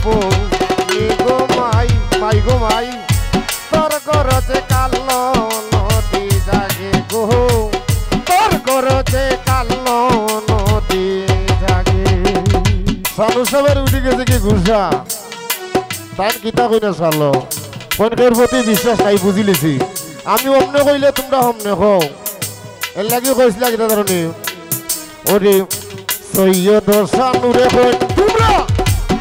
বউ গো মাই মাই গো মাই তোর গরজে কালো নদী জাগে গো তোর গরজে কালো নদী জাগে সালু সবের উঠে গেছে কি ঘুষা তাই কিতা কইনা সালো কোনকের প্রতি বিশ্বাস নাই বুঝিলেছি আমি অমনে কইলে তোমরা হমনে হও এর লাগি কইছিলা কিতা ধরনি ওরে সৈয়দ সানুরে কই তোমরা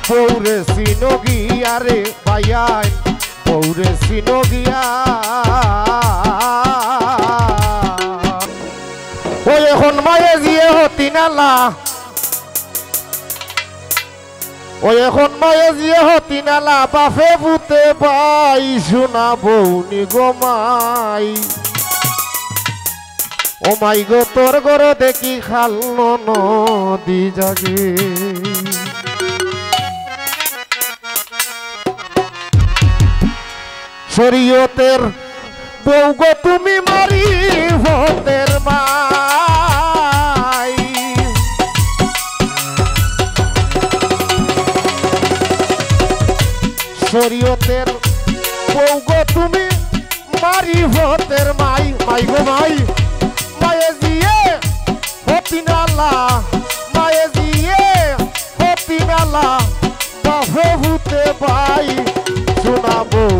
বউরে সিনো গিয়া রে ভাইয়াই বউরে সিনো গিয়া ওই এখন মায়ে জিয়ে হতি নালা ওই এখন মায়ে জিয়ে হতি নালা বাফে ভূতে পাই শোনা বউনি গো মাই ও মাই গো তোর গর দেখি খালো নদী জাগে শরীয়তের বউ গো তুমি মারি ভূতের মাই শরীয়তের বউ গো তুমি মারি ভূতের মাই মাই গো মাই মায়ে জিয়ে হতি নালা মায়ে জিয়ে হতি নালা বাফে ভূতে পাই শোনা বউ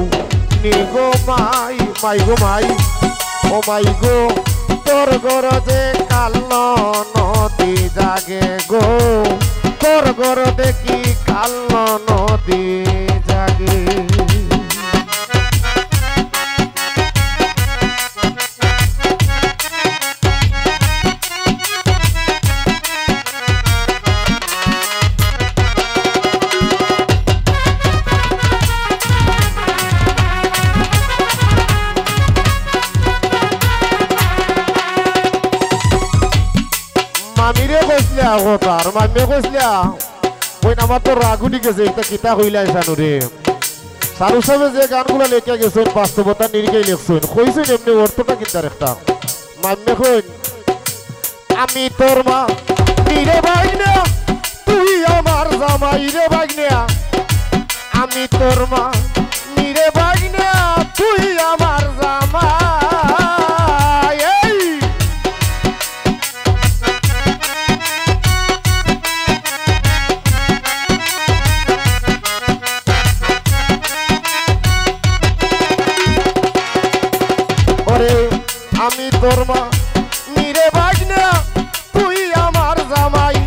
নি গো মাই মাই গো মাই ও মাই গো তোর গরজে কালো নদী জাগে গো তোর গর দেখি কালো নদী জাগে মামিরে কইছিলা কথার মামিয়ে কইছিলা ওই আমার তো রাগুনি গেছে এটা কিতা হইলাই জানো রে সারু সাহেব যে গানগুলো লেখা গেছেন বাস্তবতা নিরিখেই লিখছেন কইছেন এমনি অর্থটা কিতার একটা মামিয়ে কইন আমি তোর মা নিরে ভাইনা তুই আমার জামাই রে ভাইনা আমি তোর মা নিরে ভাইনা তুই আমার জামাই আমি তোর মা নিরে ভাগনা তুই আমার জামাই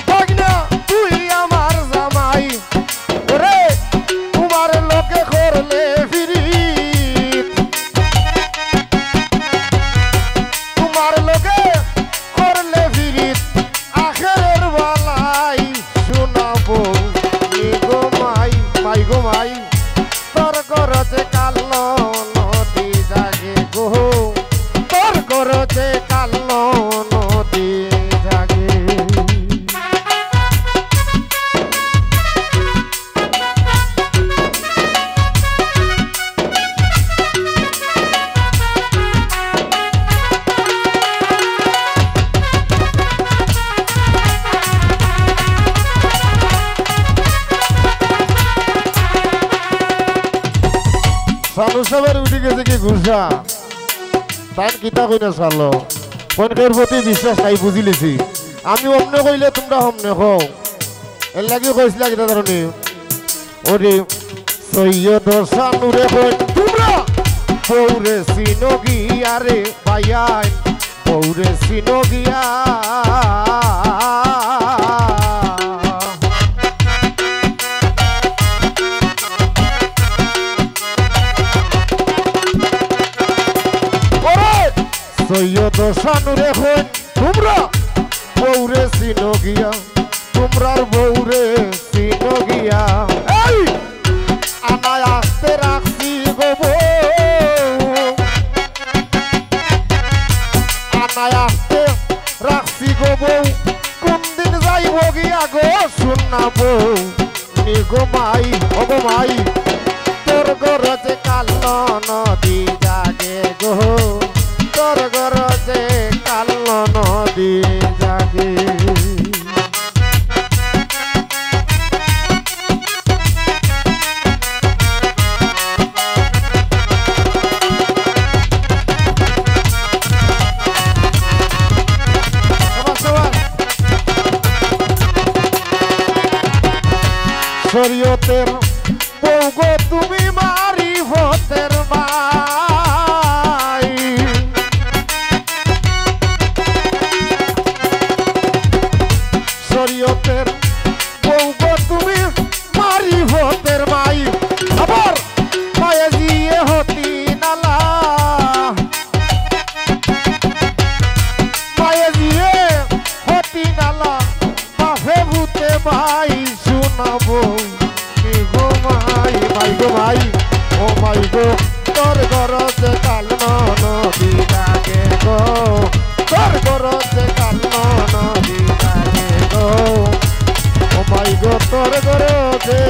ভাগনা তুই আমার জামাই ওরে তোমার লোকে করলে ফিরিত তোমার লোকে করলে ফিরিত আখেরের বালাই শোনাবো গো মাই মাই গো মাই তোর গরজে কালো নদী জাগে গো তোর গরজে কালো নদী জাগে সালু সাহেবের উঠে গেছে কি ঘুষা তাই কিতা কইনা সালো কোনকের প্রতি বিশ্বাস নাই বুঝিলেছি আমি অমনে কইলে তোমরা হমনে হও এর লাগি কইছিলা কিতা ধরনি ওরে সৈয়দ সানুরে কই তোমরা বউরে সিনো গিয়া রে ভাইয়াই বউরে সিনো গিয়া সৈয়দ সানুরে হন তোমরা বউরে সিনো গিয়া তোমরার বউরে সিনো গিয়া এই আমায় আসতে রাখছি গো আমায় আসতে রাখছি গো বউ কোন দিন যাইব গিয়া গো শুননা বউ নি গো মাই ও গো মাই তোর গরজে কালো নদী জাগে গো তোর গরজে কালো নদী জাগে শরীয়তের বউ গো তুমি মারি ভতের মাই শরীয়তের বউ গো তুমি মারি ভতের মাই আবার মায়ে দিয়ে হতি নালা মায়ে দিয়ে হতি নালা বাফে ভূতে ভাই শোনাবো কি গো মাই মাই গো মাই ও মাই গো তোর গরজে কাল নদী ডাকে গো তোর গরজে কাল নদী ডাকে গো ও মাই গো তোর গরজে